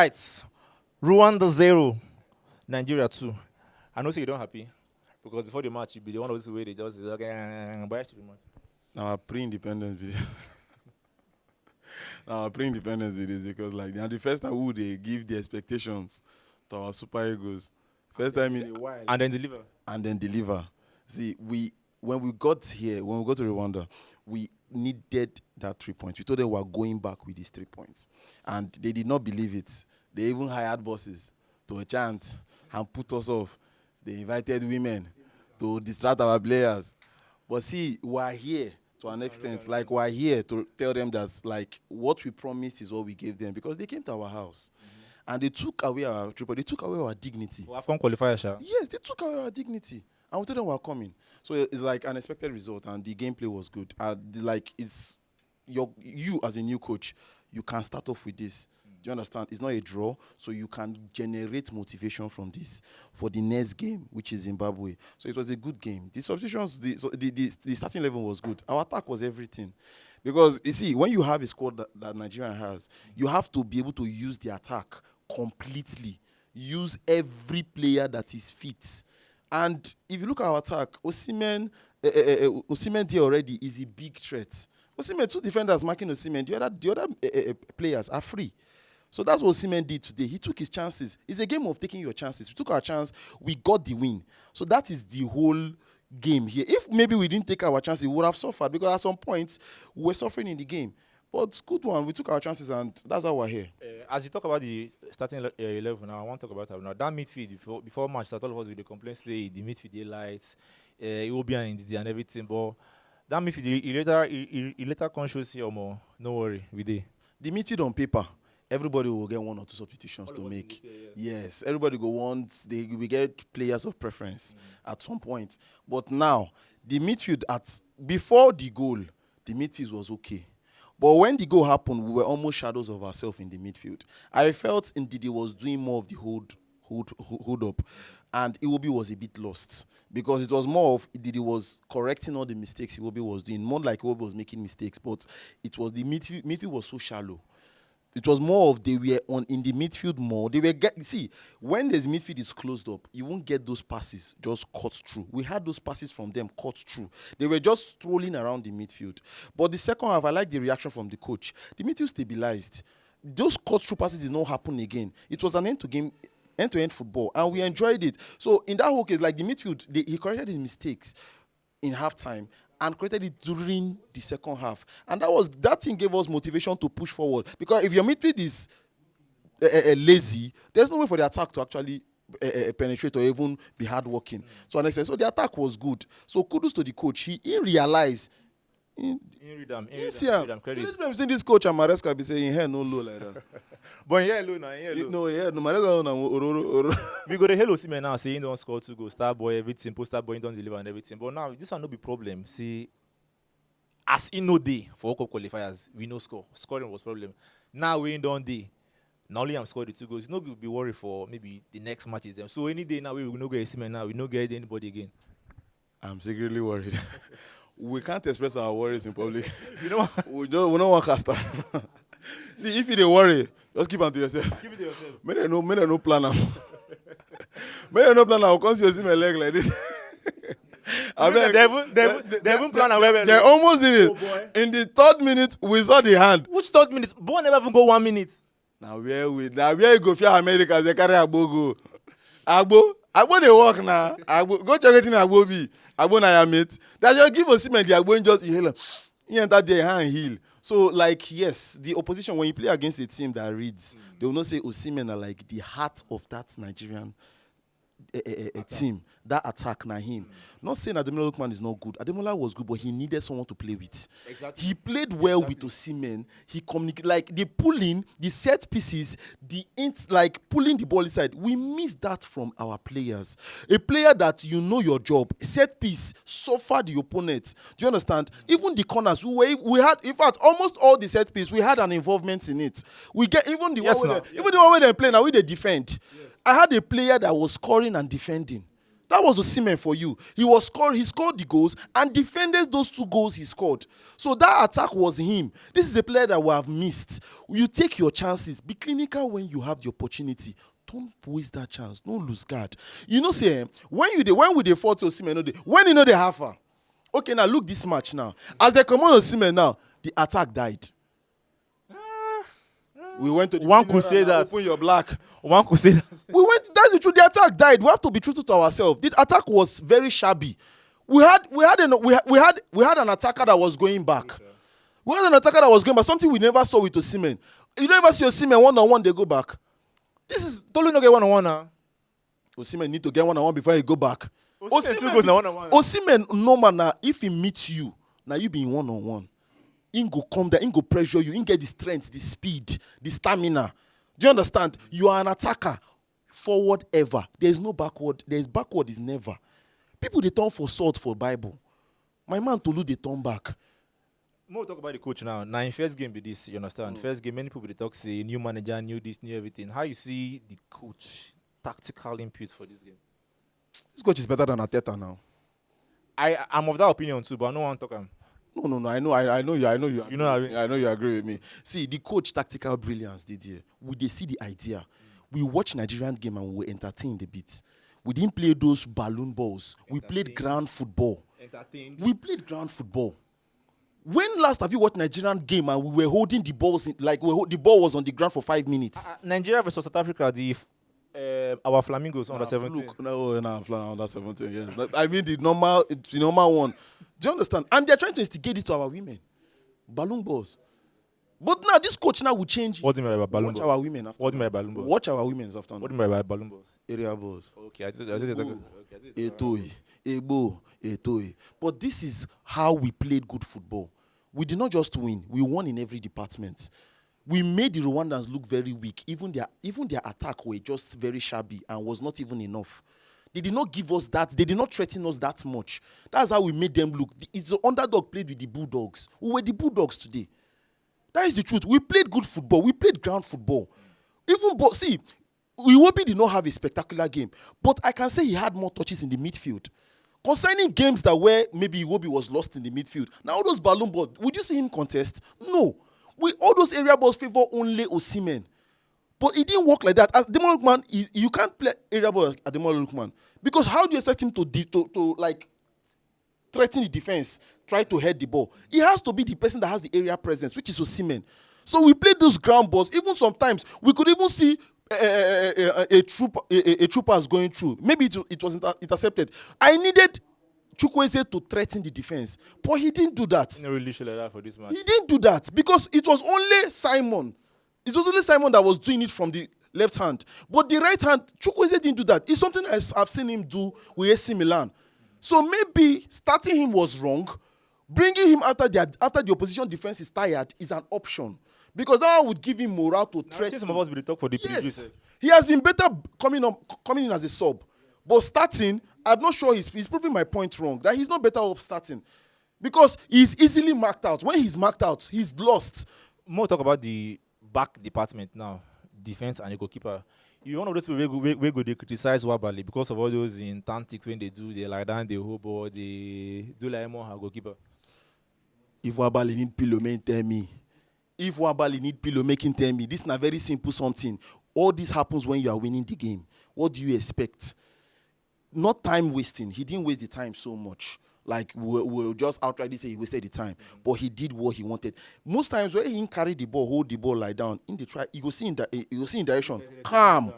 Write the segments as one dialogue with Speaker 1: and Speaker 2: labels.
Speaker 1: right. Rwanda 0, Nigeria 2. I know say you don't happy because before the match you be the one of those way they just okay, but actually the match.
Speaker 2: Now pre-independence video. Now pre-independence videos because like they are the first time who they give the expectations to our super egos. First time in a while.
Speaker 1: And then deliver.
Speaker 2: And then deliver. See, when we got to Rwanda, we needed that 3 points. We told them we were going back with these 3 points. And they did not believe it. They even hired bosses to chant and put us off. They invited women to distract our players. But see, we're here to an extent. Like, we're here to tell them that, like, what we promised is what we gave them. Because they came to our house. And they took away our triple. They took away our dignity.
Speaker 1: Well, AFCON qualifier, Sha.
Speaker 2: Yes, they took away our dignity. And we told them we were coming. So it's like an expected result, and the gameplay was good. Like it's you as a new coach, you can start off with this. Do you understand? It's not a draw, so you can generate motivation from this for the next game, which is Zimbabwe. So it was a good game. The substitutions, the starting 11 was good. Our attack was everything. Because, you see, when you have a squad that Nigeria has, you have to be able to use the attack completely. Use every player that is fit. And if you look at our attack, Osimhen there already is a big threat. Osimhen, 2 defenders marking Osimhen. The other players are free. So that's what Osimhen did today. He took his chances. It's a game of taking your chances. We took our chance. We got the win. So that is the whole game here. If maybe we didn't take our chances, we would have suffered because at some point we were suffering in the game. But good one. We took our chances, and that's why we're here.
Speaker 1: As you talk about the starting 11 now, I want to talk about that now. That midfield, before match start, all of us with the complaints, the midfield, the lights, it will be an and everything. But that midfield, he later conscious here more. No worry, we did.
Speaker 2: The midfield on paper, everybody will get 1 or 2 substitutions to make. Yes, everybody will we get players of preference at some point. But now, the midfield, before the goal, the midfield was okay. But when the goal happened, we were almost shadows of ourselves in the midfield. I felt Ndidi was doing more of the hold up, and Iwobi was a bit lost because it was more of Ndidi was correcting all the mistakes Iwobi was doing. More like Iwobi was making mistakes, but it was the midfield was so shallow. It was more of they were in the midfield more. They were see, when this midfield is closed up, you won't get those passes just cut through. We had those passes from them cut through. They were just strolling around the midfield. But the second half, I like the reaction from the coach. The midfield stabilized. Those cut through passes did not happen again. It was an end-to-end football, and we enjoyed it. So in that whole case, like the midfield, he corrected his mistakes in halftime and created it during the second half. And that thing gave us motivation to push forward. Because if your midfield is lazy, there's no way for the attack to actually penetrate or even be hardworking. So the attack was good. So kudos to the coach. He realized. I'm seeing this coach and Maresca be saying, "Here no low like that."
Speaker 1: But here low now, here low.
Speaker 2: No, here no. Maresca no.
Speaker 1: We got a hello Osimhen now saying don't score 2 goals, star boy everything, poster boy don't deliver and everything. But now this one no be problem. See, as in no day for World Cup qualifiers, we no score. Scoring was problem. Now we don't day. Not only I'm scored the 2 goals, you no be worried for maybe the next match is them. So any day now we will not get Osimhen now. We no get anybody again.
Speaker 2: I'm secretly worried. We can't express our worries in public.
Speaker 1: You know,
Speaker 2: we don't want caster. See, if you don't worry, just keep it to yourself.
Speaker 1: Keep it to yourself.
Speaker 2: May no plan now. May no plan now. Because you see my leg like this.
Speaker 1: They haven't planned away.
Speaker 2: They almost did it.
Speaker 1: Oh boy.
Speaker 2: In the 3rd minute, we saw the hand.
Speaker 1: Which 3rd minute? Boy never even go 1 minute.
Speaker 2: Now where you go for America? They carry Agbo go. Agbo they walk now. Go check it in Agbo be. Agbo na ya mate. That you give Osimhen the Agbo just inhale. He enter there hand heal. So like yes, the opposition when you play against a team that reads, they will not say Osimhen are like the heart of that Nigerian team. That attack na him. Not saying Ademola Lookman is not good. Ademola was good, but he needed someone to play with.
Speaker 1: Exactly.
Speaker 2: He played well with Osimhen. He communicated like the pulling, the set pieces, like pulling the ball inside. We missed that from our players. A player that you know your job, set piece, suffer the opponent. Do you understand? Even the corners, we had, in fact, almost all the set piece, we had an involvement in it. We get even the one where they play now, we they defend. Yes. I had a player that was scoring and defending. That was Osimhen for you. He scored the goals and defended those 2 goals he scored. So that attack was him. This is a player that we have missed. You take your chances. Be clinical when you have the opportunity. Don't waste that chance. Don't lose guard. You know, say when we dey fall to Osimhen, when you know they have her. Okay, now look this match now. As they come on Osimhen now, the attack died. We went to the
Speaker 1: One could say that.
Speaker 2: Open your black.
Speaker 1: One could say that.
Speaker 2: That's the truth. The attack died. We have to be truthful to ourselves. The attack was very shabby. We had an attacker that was going back.
Speaker 1: Okay.
Speaker 2: We had an attacker that was going back. Something we never saw with Osimhen. You never see Osimhen 1-on-1, they go back. This is
Speaker 1: Tolu no get 1-on-1 now.
Speaker 2: Osimhen need to get 1-on-1 before he go back.
Speaker 1: Osimhen still goes na 1-on-1.
Speaker 2: Osimhen normal now. If he meets you, now you be in 1-on-1. He go come there, he go pressure you, he get the strength, the speed, the stamina. Do you understand? You are an attacker. Forward ever. There is no backward. There is backward is never. People they turn for sword for Bible. My man Tolu they turn back.
Speaker 1: More talk about the coach now. Now in first game be this, you understand? First game, many people they talk say new manager, new this, new everything. How you see the coach tactical input for this game?
Speaker 2: This coach is better than Ateta now.
Speaker 1: I'm of that opinion too, but I don't want to talk.
Speaker 2: No. I know you. I know you.
Speaker 1: You know what I mean?
Speaker 2: I know you agree with me. See, the coach tactical brilliance did here. They see the idea. We watch Nigerian game and we were entertained a bit. We didn't play those balloon balls. We played ground football.
Speaker 1: Entertained.
Speaker 2: We played ground football. When last have you watched Nigerian game and we were holding the balls the ball was on the ground for 5 minutes?
Speaker 1: Nigeria versus South Africa, our Flamingos under 17.
Speaker 2: Under 17. Yes, I mean the normal one. Do you understand? And they're trying to instigate it to our women. Balloon balls. But now this coach now will change it.
Speaker 1: What do you mean by balloon
Speaker 2: Watch
Speaker 1: balls?
Speaker 2: our women after.
Speaker 1: What do you mean by balloon balls?
Speaker 2: Watch our women after.
Speaker 1: What do you mean by balloon balls?
Speaker 2: Area balls.
Speaker 1: Okay, I did.
Speaker 2: Etoy. Ebo. Etoy. But this is how we played good football. We did not just win. We won in every department. We made the Rwandans look very weak. Even their attack were just very shabby and was not even enough. They did not give us that. They did not threaten us that much. That's how we made them look. It's the underdog played with the Bulldogs. We were the Bulldogs today. That is the truth. We played good football. We played ground football. See, Iwobi did not have a spectacular game, but I can say he had more touches in the midfield. Concerning games that where maybe Iwobi was lost in the midfield, now all those balloon balls, would you see him contest? No. All those area balls favor only Osimhen. But it didn't work like that. As Ademola Lookman, you can't play area ball at Ademola Lookman. Because how do you expect him to like threaten the defense, try to head the ball? He has to be the person that has the area presence, which is Osimhen. So we played those ground balls. Even sometimes we could even see a troopers going through. Maybe it was intercepted. I needed Chukwueze to threaten the defense, but he didn't do that.
Speaker 1: No really show like that for this match.
Speaker 2: He didn't do that because it was only Simon. It was only Simon that was doing it from the left hand. But the right hand, Chukwueze didn't do that. It's something I've seen him do with AC Milan. So maybe starting him was wrong. Bringing him after the opposition defense is tired is an option. Because that one would give him morale to threaten.
Speaker 1: Some of us will talk for the
Speaker 2: Yes. He has been better coming in as a sub. But starting, I'm not sure he's proving my point wrong. That he's not better off starting. Because he's easily marked out. When he's marked out, he's lost.
Speaker 1: More talk about the back department now. Defense and the goalkeeper. You one of those people we go they criticize Wabali because of all those in tactics when they lie down, they hope or they do like more goalkeeper.
Speaker 2: If Wabali need pillow, tell me. If Wabali need pillow making, tell me. This is a very simple something. All this happens when you are winning the game. What do you expect? Not time wasting. He didn't waste the time so much. Like we'll just outrightly say he wasted the time, but he did what he wanted. Most times when he carry the ball, hold the ball, lie down in the try, you go see in direction. Calm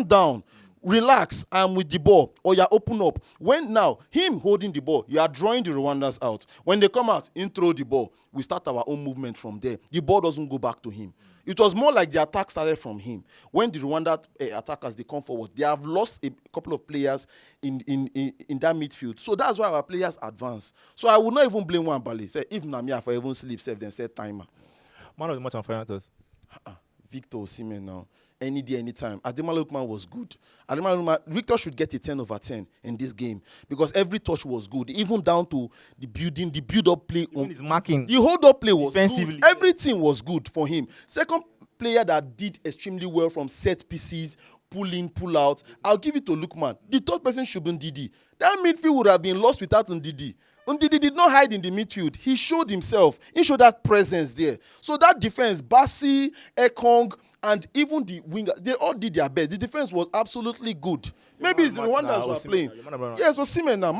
Speaker 2: down, relax. I'm with the ball, or you open up. When now him holding the ball, you are drawing the Rwandans out. When they come out, in throw the ball. We start our own movement from there. The ball doesn't go back to him. It was more like the attack started from him. When the Rwanda attackers, they come forward, they have lost a couple of players in that midfield. So that's why our players advance. So I would not even blame Wabali. Say, if Namia for even sleep, then set timer.
Speaker 1: Man of the match on Finals.
Speaker 2: Victor Osimhen now. Any day, anytime. Ademola Lookman was good. Victor should get a 10/10 in this game because every touch was good, even down to the build-up play.
Speaker 1: His marking.
Speaker 2: The hold-up play was
Speaker 1: Defensively.
Speaker 2: good. Everything was good for him. Second player that did extremely well from set pieces, pull in, pull out. I'll give it to Lookman. The third person should be Ndidi. That midfield would have been lost without Ndidi. Ndidi did not hide in the midfield. He showed himself. He showed that presence there. So that defense, Bassi, Ekong, and even the winger, they all did their best. The defense was absolutely good. Maybe it's the Rwandans who are playing. Yes, Osimhen now.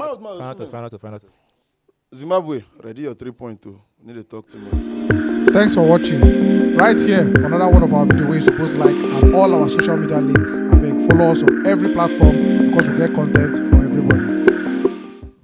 Speaker 1: Final.
Speaker 2: Zimbabwe, ready your 3-point too. Need to talk to me.
Speaker 3: Thanks for watching. Right here, another one of our videos where you're supposed to like and all our social media links. I beg, follow us on every platform because we get content for everyone.